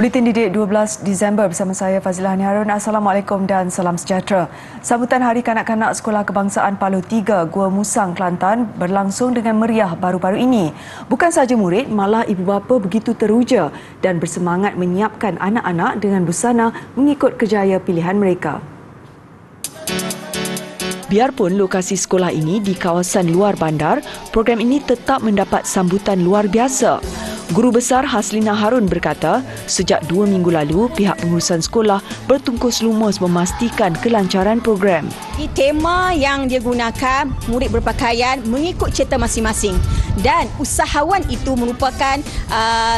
Buletin Didik 12 Disember bersama saya Fazilah Harun. Assalamualaikum dan salam sejahtera. Sambutan Hari Kanak-Kanak Sekolah Kebangsaan Paluh 3 Gua Musang, Kelantan berlangsung dengan meriah baru-baru ini. Bukan sahaja murid, malah ibu bapa begitu teruja dan bersemangat menyiapkan anak-anak dengan busana mengikut kerjaya pilihan mereka. Biarpun lokasi sekolah ini di kawasan luar bandar, program ini tetap mendapat sambutan luar biasa. Guru Besar Haslina Harun berkata, sejak 2 minggu lalu, pihak pengurusan sekolah bertungkus lumus memastikan kelancaran program. Tema yang dia gunakan, murid berpakaian mengikut cerita masing-masing. Dan usahawan itu merupakan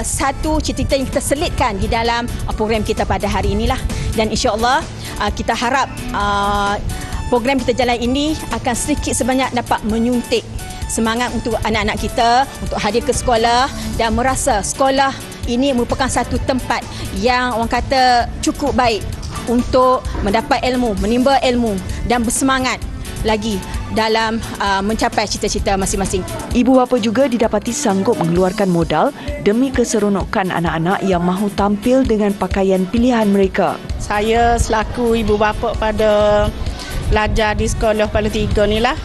satu cerita yang kita selitkan di dalam program kita pada hari inilah. Dan insya-Allah kita harap program kita jalan ini akan sedikit sebanyak dapat menyuntik semangat untuk anak-anak kita untuk hadir ke sekolah dan merasa sekolah ini merupakan satu tempat yang orang kata cukup baik untuk mendapat ilmu, menimba ilmu dan bersemangat lagi dalam mencapai cita-cita masing-masing. Ibu bapa juga didapati sanggup mengeluarkan modal demi keseronokan anak-anak yang mahu tampil dengan pakaian pilihan mereka. Saya selaku ibu bapa pada pelajar di sekolah Paluh 3 ni lah,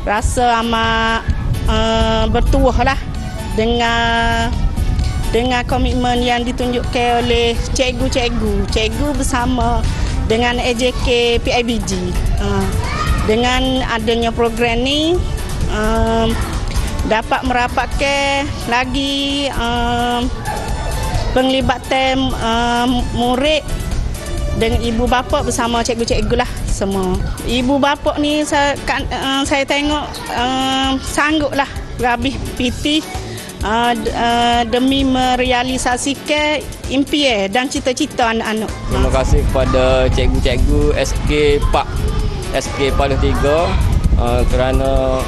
rasa amat bertuah lah dengan komitmen yang ditunjukkan oleh cikgu bersama dengan AJK PIBG. Dengan adanya program ni dapat merapatkan lagi penglibatan murid dengan ibu bapa bersama cikgu-cikgu lah semua. Ibu bapa ni saya tengok sangguplah berhabis pitih demi merealisasikan impian dan cita-cita anak-anak. Terima kasih kepada cikgu-cikgu SK Paluh 3 kerana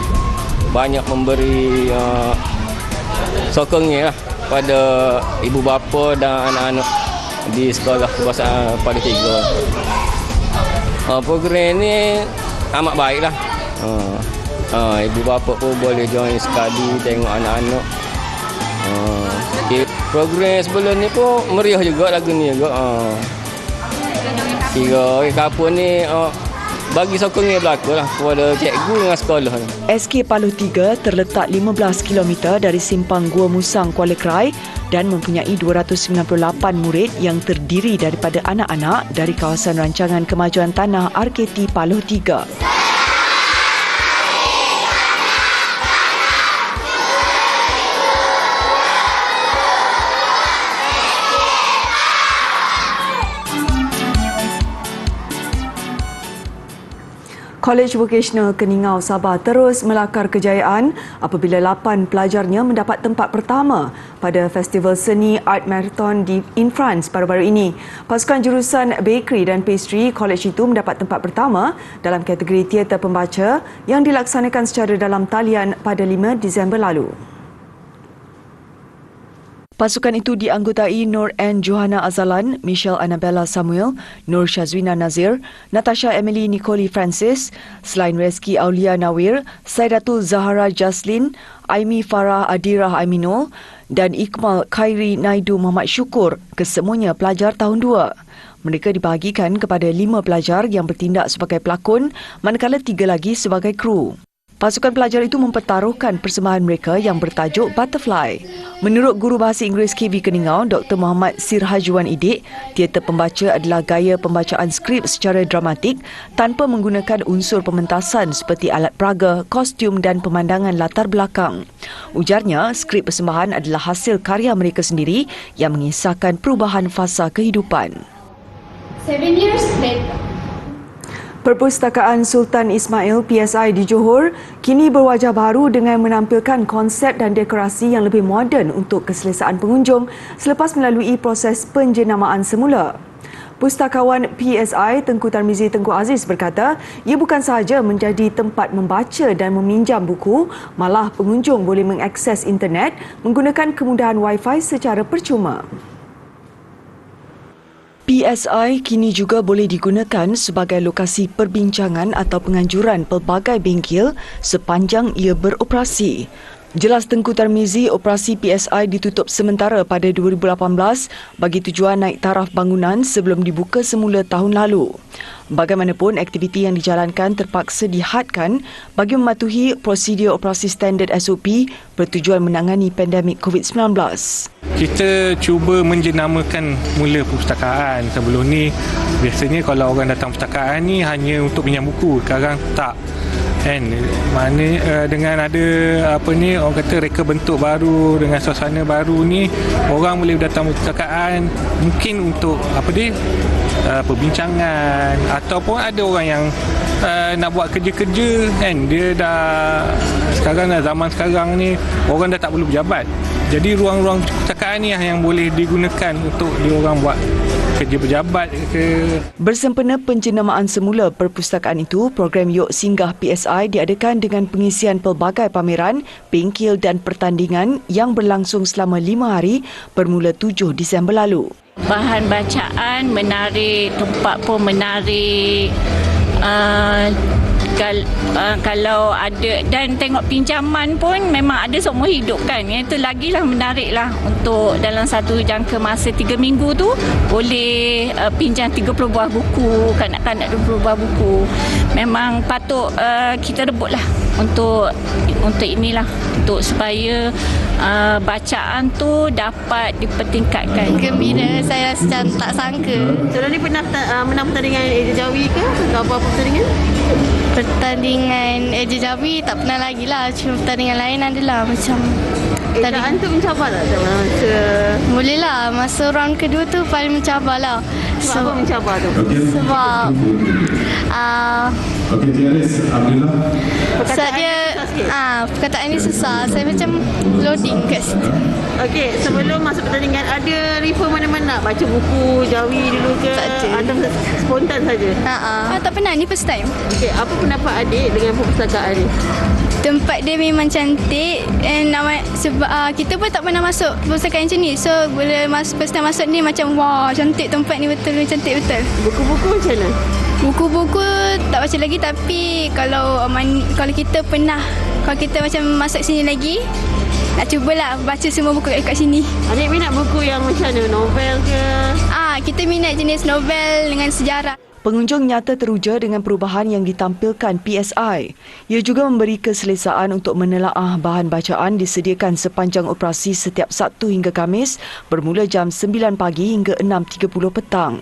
banyak memberi sokongan lah pada ibu bapa dan anak-anak di sekolah kebangsaan Paluh 3. Program ni amat baiklah. Ibu bapa pun boleh join sekali tengok anak-anak. Program sebelum ni pun meriah juga lagu ni juga. Kira kapur ni bagi sokongan berlaku lah kepada cikgu dengan sekolah ni. SK Paluh 3 terletak 15 km dari simpang Gua Musang, Kuala Krai dan mempunyai 298 murid yang terdiri daripada anak-anak dari kawasan rancangan kemajuan tanah RKT Paluh 3. College Vocational Keningau Sabah terus melakar kejayaan apabila 8 pelajarnya mendapat tempat pertama pada Festival Seni Art Marathon in France baru-baru ini. Pasukan jurusan Bakery dan Pastry college itu mendapat tempat pertama dalam kategori teater pembaca yang dilaksanakan secara dalam talian pada 5 Disember lalu. Pasukan itu dianggotai Nur N. Johanna Azalan, Michelle Annabella Samuel, Nur Syazwina Nazir, Natasha Emily Nicole Francis, selain Reski Aulia Nawir, Saidatul Zahara Jaslin, Aimi Farah Adirah Aminul dan Iqmal Khairi Naidu Muhammad Syukur, kesemuanya pelajar tahun 2. Mereka dibahagikan kepada 5 pelajar yang bertindak sebagai pelakon, manakala 3 lagi sebagai kru. Pasukan pelajar itu mempertaruhkan persembahan mereka yang bertajuk Butterfly. Menurut Guru Bahasa Inggeris KB Keningau, Dr. Muhammad Sirhajuan Idik, teater pembaca adalah gaya pembacaan skrip secara dramatik tanpa menggunakan unsur pementasan seperti alat peraga, kostum dan pemandangan latar belakang. Ujarnya, skrip persembahan adalah hasil karya mereka sendiri yang mengisahkan perubahan fasa kehidupan. 7 years later. Perpustakaan Sultan Ismail PSI di Johor kini berwajah baru dengan menampilkan konsep dan dekorasi yang lebih moden untuk keselesaan pengunjung selepas melalui proses penjenamaan semula. Pustakawan PSI Tengku Tarmizi Tengku Aziz berkata, ia bukan sahaja menjadi tempat membaca dan meminjam buku, malah pengunjung boleh mengakses internet menggunakan kemudahan Wi-Fi secara percuma. PSI kini juga boleh digunakan sebagai lokasi perbincangan atau penganjuran pelbagai bengkel sepanjang ia beroperasi. Jelas Tengku Tarmizi, operasi PSI ditutup sementara pada 2018 bagi tujuan naik taraf bangunan sebelum dibuka semula tahun lalu. Bagaimanapun, aktiviti yang dijalankan terpaksa dihadkan bagi mematuhi prosedur operasi standard SOP bertujuan menangani pandemik COVID-19. Kita cuba menjenamakan mula perpustakaan. Sebelum ni, biasanya kalau orang datang perpustakaan ni hanya untuk pinjam buku. Sekarang tak. Kan, mana dengan ada orang kata reka bentuk baru dengan suasana baru ni, orang boleh datang perpustakaan mungkin untuk perbincangan, ataupun ada orang yang nak buat kerja-kerja kan, dia zaman sekarang ni orang dah tak perlu berjabat. Jadi ruang-ruang perpustakaan ni yang boleh digunakan untuk diorang buat kerja berjabat ke. Bersempena penjenamaan semula perpustakaan itu, program Yok Singgah PSI diadakan dengan pengisian pelbagai pameran, bengkel dan pertandingan yang berlangsung selama 5 hari bermula 7 Disember lalu. Bahan bacaan menarik, tempat pun menarik. Kalau ada dan tengok pinjaman pun memang ada semua hidup kan. Itu lagilah menarik lah untuk dalam satu jangka masa 3 minggu tu boleh pinjam 30 buah buku, kanak-kanak 20 buah buku. Memang patut kita rebut lah untuk inilah, untuk supaya bacaan tu dapat dipertingkatkan. Gembira, saya rasa macam tak sangka. Sebelum ni pernah menang pertandingan Eja Jawi ke? Atau apa pertandingan? Pertandingan Eja Jawi tak pernah lagi lah. Cuma pertandingan lain adalah macam Ejaan tu mencabar tak? Boleh lah. Masa round kedua tu paling mencabar lah. Sebab apa mencabar tu? Sebab perkataan dia susah. Saya macam loading kat situ. Okey, sebelum masuk pertandingan ada refer mana-mana? Baca buku Jawi dulu ke? Atau spontan saja? Tak pernah, ni first time. Okey, apa pendapat adik dengan perpustakaan ni? Tempat dia memang cantik and sebab kita pun tak pernah masuk perpustakaan macam ni. So bila first time masuk ni macam wah, cantik tempat ni, betul, cantik betul. Buku-buku macam mana? Buku-buku tak baca lagi, tapi kalau kita macam masuk sini lagi, nak cubalah baca semua buku kat sini. Adik minat buku yang macam mana? Novel ke? Kita minat jenis novel dengan sejarah. Pengunjung nyata teruja dengan perubahan yang ditampilkan PSI. Ia juga memberi keselesaan untuk menelaah bahan bacaan disediakan sepanjang operasi setiap Sabtu hingga Khamis bermula jam 9 pagi hingga 6.30 petang.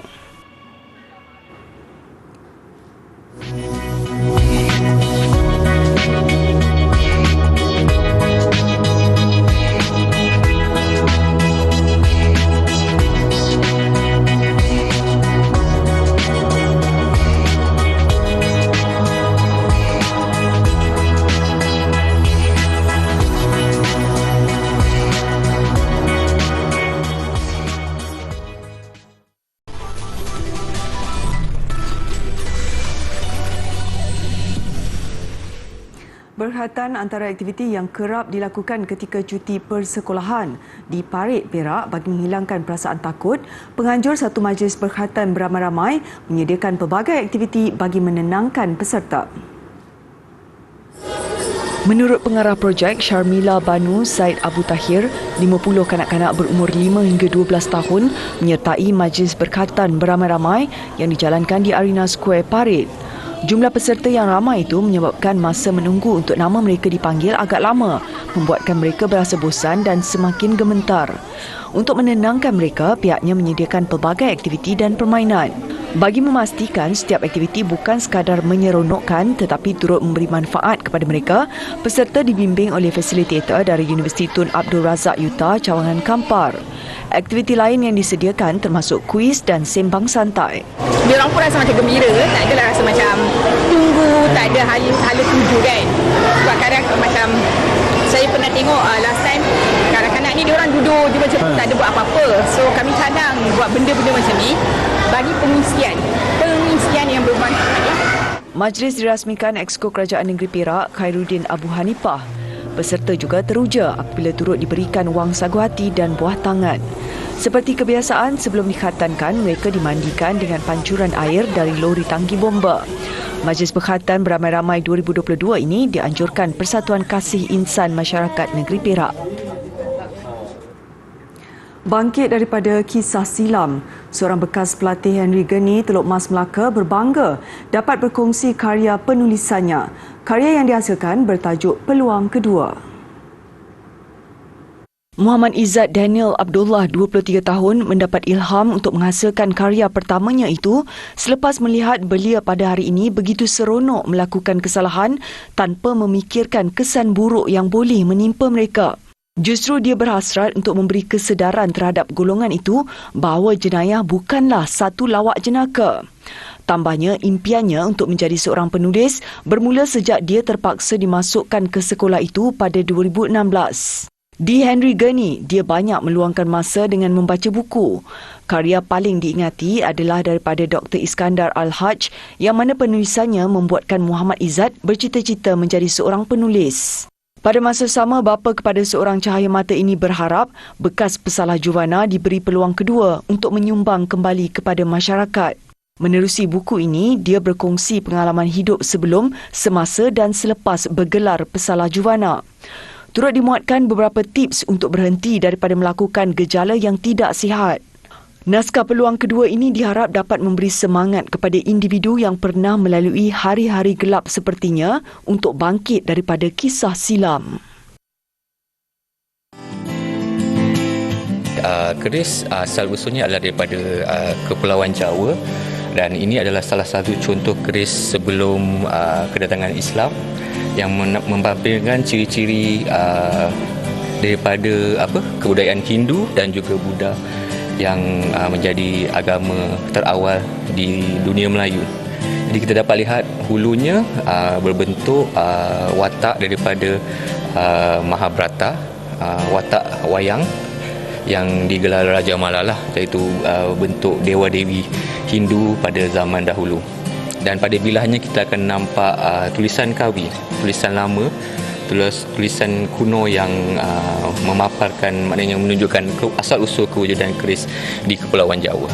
Berkaitan antara aktiviti yang kerap dilakukan ketika cuti persekolahan di Parit, Perak bagi menghilangkan perasaan takut, penganjur satu majlis berkhatan beramai-ramai menyediakan pelbagai aktiviti bagi menenangkan peserta. Menurut pengarah projek Sharmila Banu Said Abu Tahir, 50 kanak-kanak berumur 5 hingga 12 tahun menyertai majlis berkhatan beramai-ramai yang dijalankan di Arena Square Parit. Jumlah peserta yang ramai itu menyebabkan masa menunggu untuk nama mereka dipanggil agak lama, membuatkan mereka berasa bosan dan semakin gemetar. Untuk menenangkan mereka, pihaknya menyediakan pelbagai aktiviti dan permainan. Bagi memastikan setiap aktiviti bukan sekadar menyeronokkan tetapi turut memberi manfaat kepada mereka, peserta dibimbing oleh fasilitator dari Universiti Tun Abdul Razak UTA Cawangan Kampar. Aktiviti lain yang disediakan termasuk kuis dan sembang santai. Dia orang pun rasa macam gembira, tak adalah rasa macam tunggu, tak ada hala tuju kan. Sebab kadang macam saya pernah tengok last time kanak-kanak ni dia orang duduk dia macam tak ada buat apa-apa. So kami kadang buat benda-benda macam ni bagi pengisian yang bermanfaat. Majlis dirasmikan Exco Kerajaan Negeri Perak Khairuddin Abu Hanifah. Peserta juga teruja apabila turut diberikan wang sagu hati dan buah tangan. Seperti kebiasaan, sebelum dikhatankan, mereka dimandikan dengan pancuran air dari lori tangki bomba. Majlis Berkhatan Beramai-Ramai 2022 ini dianjurkan Persatuan Kasih Insan Masyarakat Negeri Perak. Bangkit daripada kisah silam, seorang bekas pelatih Henry Geni, Teluk Mas Melaka berbangga dapat berkongsi karya penulisannya. Karya yang dihasilkan bertajuk Peluang Kedua. Muhammad Izzat Daniel Abdullah, 23 tahun, mendapat ilham untuk menghasilkan karya pertamanya itu selepas melihat belia pada hari ini begitu seronok melakukan kesalahan tanpa memikirkan kesan buruk yang boleh menimpa mereka. Justru dia berhasrat untuk memberi kesedaran terhadap golongan itu bahawa jenayah bukanlah satu lawak jenaka. Tambahnya, impiannya untuk menjadi seorang penulis bermula sejak dia terpaksa dimasukkan ke sekolah itu pada 2016. Di Henry Geni, dia banyak meluangkan masa dengan membaca buku. Karya paling diingati adalah daripada Dr. Iskandar Al-Haj yang mana penulisannya membuatkan Muhammad Izzat bercita-cita menjadi seorang penulis. Pada masa sama, bapa kepada seorang cahaya mata ini berharap bekas pesalah juvana diberi peluang kedua untuk menyumbang kembali kepada masyarakat. Menerusi buku ini, dia berkongsi pengalaman hidup sebelum, semasa dan selepas bergelar pesalah juvana. Turut dimuatkan beberapa tips untuk berhenti daripada melakukan gejala yang tidak sihat. Naskah Peluang Kedua ini diharap dapat memberi semangat kepada individu yang pernah melalui hari-hari gelap sepertinya untuk bangkit daripada kisah silam. Keris asal usulnya adalah daripada Kepulauan Jawa dan ini adalah salah satu contoh keris sebelum kedatangan Islam yang mempamerkan ciri-ciri daripada kebudayaan Hindu dan juga Buddha yang menjadi agama terawal di dunia Melayu. Jadi kita dapat lihat hulunya berbentuk watak daripada Mahabharata, watak wayang yang digelar Raja Malala, iaitu bentuk dewa-dewi Hindu pada zaman dahulu. Dan pada bilahnya kita akan nampak tulisan kawi, tulisan lama, tulisan kuno yang memaparkan, maknanya menunjukkan asal-usul kewujudan keris di Kepulauan Jawa.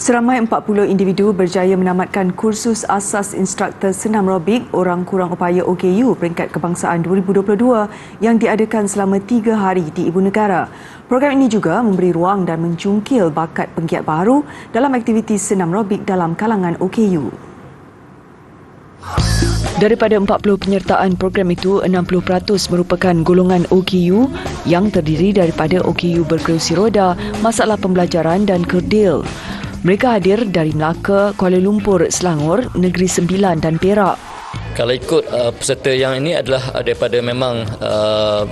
Seramai 40 individu berjaya menamatkan kursus asas instruktur senam aerobik orang kurang upaya OKU peringkat kebangsaan 2022 yang diadakan selama 3 hari di Ibu Negara. Program ini juga memberi ruang dan mencungkil bakat penggiat baru dalam aktiviti senam aerobik dalam kalangan OKU. Daripada 40 penyertaan program itu, 60% merupakan golongan OKU yang terdiri daripada OKU berkerusi roda, masalah pembelajaran dan kerdil. Mereka hadir dari Melaka, Kuala Lumpur, Selangor, Negeri Sembilan dan Perak. Kalau ikut peserta yang ini adalah daripada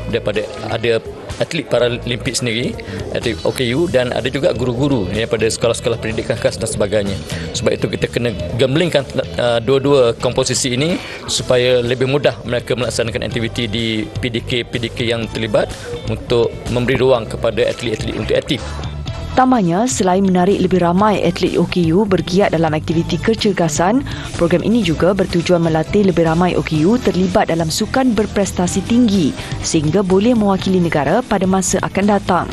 daripada ada atlet Paralimpik sendiri, atlet OKU, dan ada juga guru-guru daripada sekolah-sekolah pendidikan khas dan sebagainya. Sebab itu kita kena gemblingkan dua-dua komposisi ini supaya lebih mudah mereka melaksanakan aktiviti di PDK yang terlibat untuk memberi ruang kepada atlet-atlet untuk aktif. Tambahnya, selain menarik lebih ramai atlet OKU bergiat dalam aktiviti kecergasan, program ini juga bertujuan melatih lebih ramai OKU terlibat dalam sukan berprestasi tinggi sehingga boleh mewakili negara pada masa akan datang.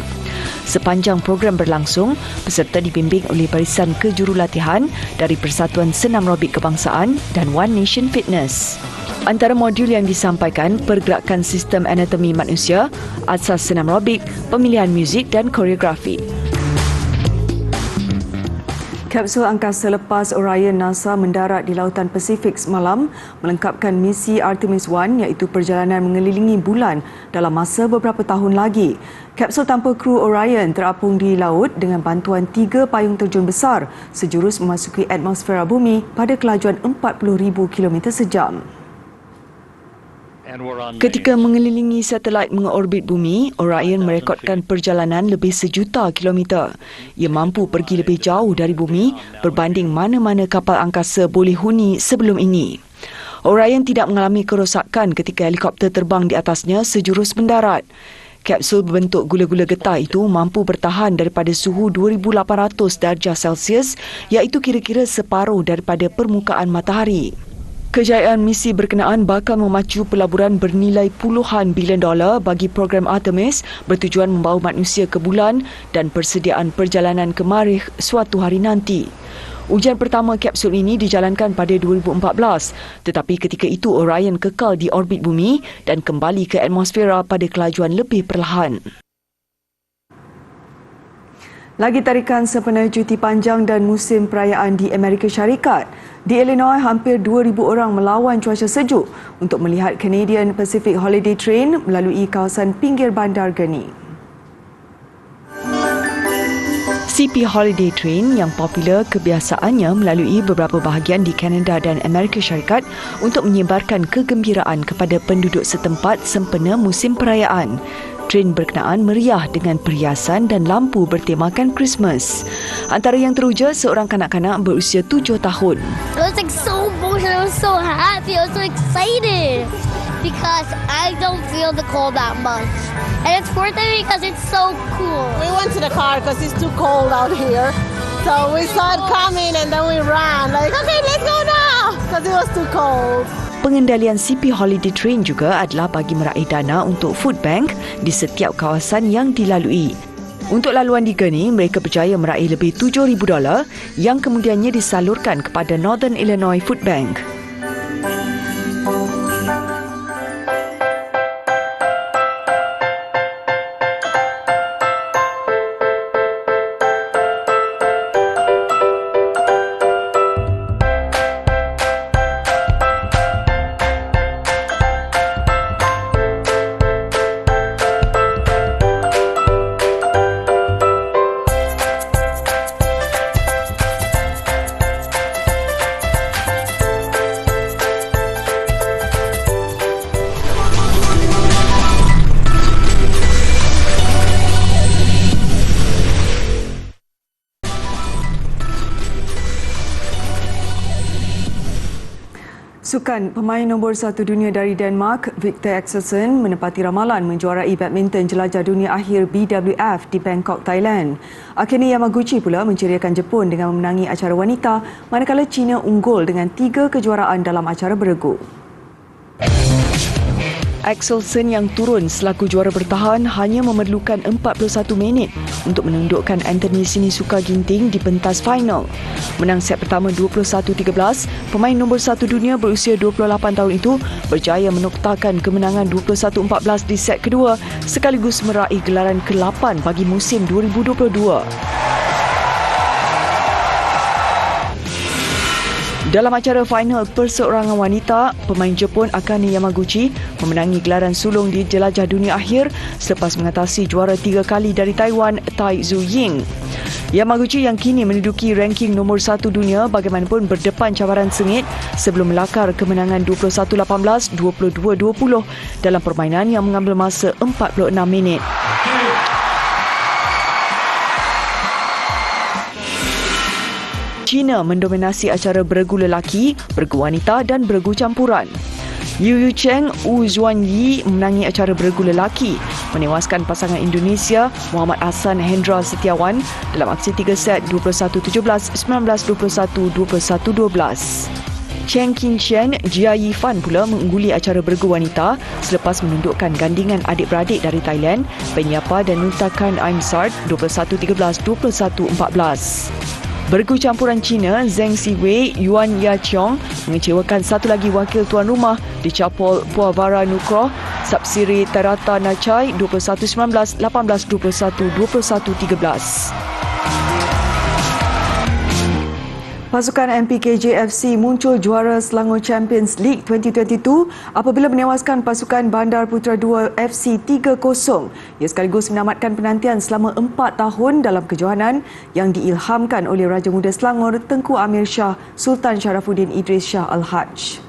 Sepanjang program berlangsung, peserta dibimbing oleh barisan kejurulatihan dari Persatuan Senam Aerobik Kebangsaan dan One Nation Fitness. Antara modul yang disampaikan, pergerakan sistem anatomi manusia, asas senam aerobik, pemilihan muzik dan koreografi. Kapsul angkasa lepas Orion NASA mendarat di Lautan Pasifik semalam melengkapkan misi Artemis 1 iaitu perjalanan mengelilingi bulan dalam masa beberapa tahun lagi. Kapsul tanpa kru Orion terapung di laut dengan bantuan 3 payung terjun besar sejurus memasuki atmosfera bumi pada kelajuan 40,000 km sejam. Ketika mengelilingi satelit mengorbit bumi, Orion merekodkan perjalanan lebih 1,000,000 kilometer. Ia mampu pergi lebih jauh dari bumi berbanding mana-mana kapal angkasa boleh huni sebelum ini. Orion tidak mengalami kerosakan ketika helikopter terbang di atasnya sejurus mendarat. Kapsul berbentuk gula-gula getah itu mampu bertahan daripada suhu 2,800 darjah Celsius, iaitu kira-kira separuh daripada permukaan matahari. Kejayaan misi berkenaan bakal memacu pelaburan bernilai puluhan bilion dolar bagi program Artemis bertujuan membawa manusia ke bulan dan persediaan perjalanan ke Marikh suatu hari nanti. Ujian pertama kapsul ini dijalankan pada 2014, tetapi ketika itu Orion kekal di orbit bumi dan kembali ke atmosfera pada kelajuan lebih perlahan. Lagi tarikan sempena cuti panjang dan musim perayaan di Amerika Syarikat. Di Illinois, hampir 2,000 orang melawan cuaca sejuk untuk melihat Canadian Pacific Holiday Train melalui kawasan pinggir bandar Gurnee. CP Holiday Train yang popular kebiasaannya melalui beberapa bahagian di Kanada dan Amerika Syarikat untuk menyebarkan kegembiraan kepada penduduk setempat sempena musim perayaan. Train berkenaan meriah dengan perhiasan dan lampu bertemakan Christmas. Antara yang teruja seorang kanak-kanak berusia 7 tahun. It was like so emotional. I was so happy. I was so excited because I don't feel the cold that much. And it's worth it because it's so cool. We went to the car because it's too cold out here. So we saw it coming and then we ran. Like, okay, let's go now because it was too cold. Pengendalian CP Holiday Train juga adalah bagi meraih dana untuk food bank di setiap kawasan yang dilalui. Untuk laluan di Gurnee, mereka berjaya meraih lebih $7,000 yang kemudiannya disalurkan kepada Northern Illinois Food Bank. Sukan, pemain nombor 1 dunia dari Denmark, Victor Axelsen menepati ramalan menjuarai badminton jelajah dunia akhir BWF di Bangkok, Thailand. Akhirnya Yamaguchi pula menceriakan Jepun dengan memenangi acara wanita, manakala China unggul dengan 3 kejuaraan dalam acara beregu. Axelsen yang turun selaku juara bertahan hanya memerlukan 41 minit untuk menundukkan Anthony Sinisuka Ginting di pentas final. Menang set pertama 21-13, pemain nombor 1 dunia berusia 28 tahun itu berjaya menoktakan kemenangan 21-14 di set kedua sekaligus meraih gelaran ke-8 bagi musim 2022. Dalam acara final perseorangan wanita, pemain Jepun Akane Yamaguchi memenangi gelaran sulung di jelajah dunia akhir selepas mengatasi juara 3 kali dari Taiwan, Tai Tzu Ying. Yamaguchi yang kini menduduki ranking nombor 1 dunia bagaimanapun berdepan cabaran sengit sebelum melakar kemenangan 21-18, 22-20 dalam permainan yang mengambil masa 46 minit. China mendominasi acara beregu lelaki, beregu wanita dan beregu campuran. Yu Yu Cheng, Wu Zuanyi memenangi acara beregu lelaki, menewaskan pasangan Indonesia Muhammad Hassan Hendra Setiawan dalam aksi 3 set 21-17, 19-21, 21-12. Cheng Kin Chen, Jia Yifan pula mengungguli acara beregu wanita selepas menundukkan gandingan adik-beradik dari Thailand, Penyapa dan Nurtakan Aimsart 21-13, 21-14. Beregu campuran China, Zheng Siwei, Yuan Yaqiong mengecewakan satu lagi wakil tuan rumah di Chapol Puavara Nukroh, Sapsiri Tarata Nachai 21-19, 18-21, 21-13. Pasukan MPKJ FC muncul juara Selangor Champions League 2022 apabila menewaskan pasukan Bandar Putra 2 FC 3-0. Ia sekaligus menamatkan penantian selama 4 tahun dalam kejohanan yang diilhamkan oleh Raja Muda Selangor Tengku Amir Shah Sultan Sharafuddin Idris Shah Al-Haj.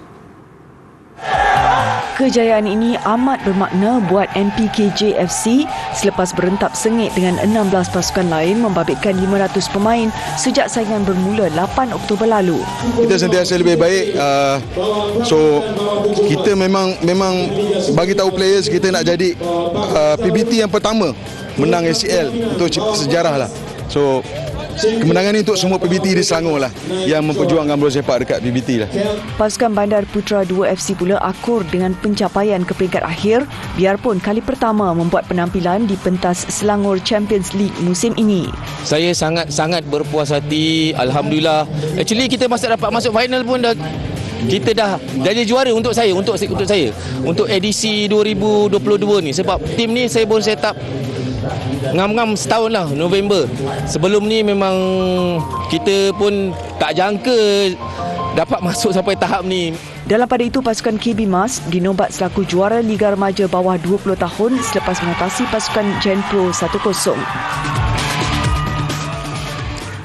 Kejayaan ini amat bermakna buat MPKJ FC selepas berentap sengit dengan 16 pasukan lain membabitkan 500 pemain sejak saingan bermula 8 Oktober lalu. Kita sentiasa lebih baik, so kita memang bagi tahu players kita nak jadi PBT yang pertama menang ACL untuk sejarah lah. So kemenangan ni untuk semua PBT di Selangor lah yang memperjuangkan bola sepak dekat PBT lah. Pasukan Bandar Putra 2 FC pula akur dengan pencapaian ke peringkat akhir biarpun kali pertama membuat penampilan di pentas Selangor Champions League musim ini. Saya sangat berpuas hati. Alhamdulillah. Actually kita dapat masuk final pun kita dah jadi juara untuk saya, untuk edisi 2022 ni, sebab tim ni saya pun set up ngam-ngam setahun lah, November. Sebelum ni memang kita pun tak jangka dapat masuk sampai tahap ni. Dalam pada itu, pasukan KB Mas dinobat selaku juara Liga Remaja bawah 20 tahun selepas mengatasi pasukan Genpro 1-0.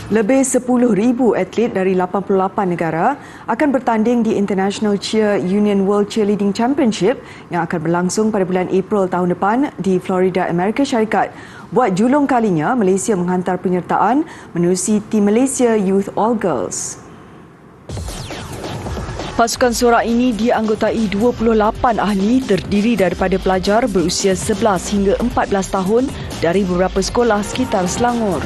Lebih 10,000 atlet dari 88 negara akan bertanding di International Cheer Union World Cheerleading Championship yang akan berlangsung pada bulan April tahun depan di Florida, Amerika Syarikat. Buat julung kalinya, Malaysia menghantar penyertaan menerusi tim Malaysia Youth All Girls. Pasukan sorak ini dianggotai 28 ahli terdiri daripada pelajar berusia 11 hingga 14 tahun dari beberapa sekolah sekitar Selangor.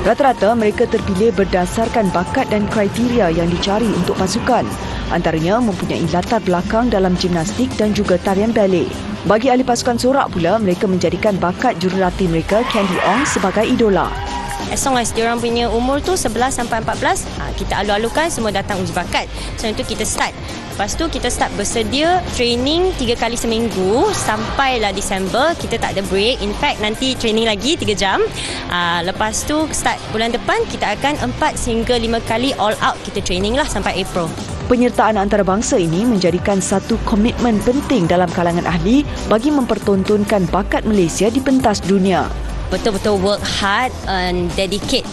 Rata-rata mereka terpilih berdasarkan bakat dan kriteria yang dicari untuk pasukan. Antaranya mempunyai latar belakang dalam gimnastik dan juga tarian ballet. Bagi ahli pasukan sorak pula, mereka menjadikan bakat jurulatih mereka, Candy Ong, sebagai idola. As long as diorang punya umur tu 11 sampai 14, kita alu-alukan semua datang uji bakat. So itu kita start. Lepas tu kita start bersedia training 3 kali seminggu sampailah Disember. Kita tak ada break. In fact nanti training lagi 3 jam. Lepas tu start bulan depan kita akan 4 hingga 5 kali all out kita training lah sampai April. Penyertaan antarabangsa ini menjadikan satu komitmen penting dalam kalangan ahli bagi mempertontonkan bakat Malaysia di pentas dunia. Betul-betul work hard and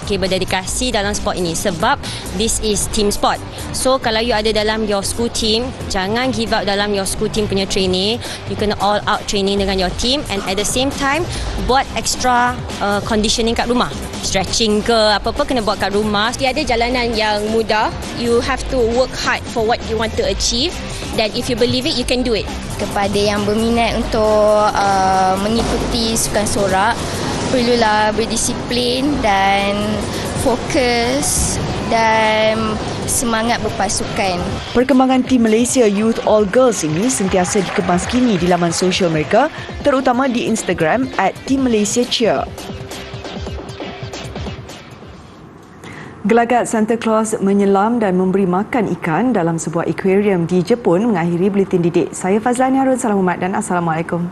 berdedikasi dalam sport ini sebab this is team sport. So kalau you ada dalam your school team, jangan give up dalam your school team punya training. You kena all out training dengan your team and at the same time buat extra conditioning kat rumah. Stretching ke apa-apa kena buat kat rumah. Tiada jalanan yang mudah. You have to work hard for what you want to achieve. Dan if you believe it, you can do it. Kepada yang berminat untuk mengikuti sukan sorak, perlulah berdisiplin dan fokus dan semangat berpasukan. Perkembangan tim Malaysia Youth All Girls ini sentiasa dikemaskini di laman sosial mereka, terutama di Instagram @teammalaysiacheer. Gelagat Santa Claus menyelam dan memberi makan ikan dalam sebuah akuarium di Jepun mengakhiri Buletin Didik. Saya Fazlani Harun, salam hormat dan Assalamualaikum.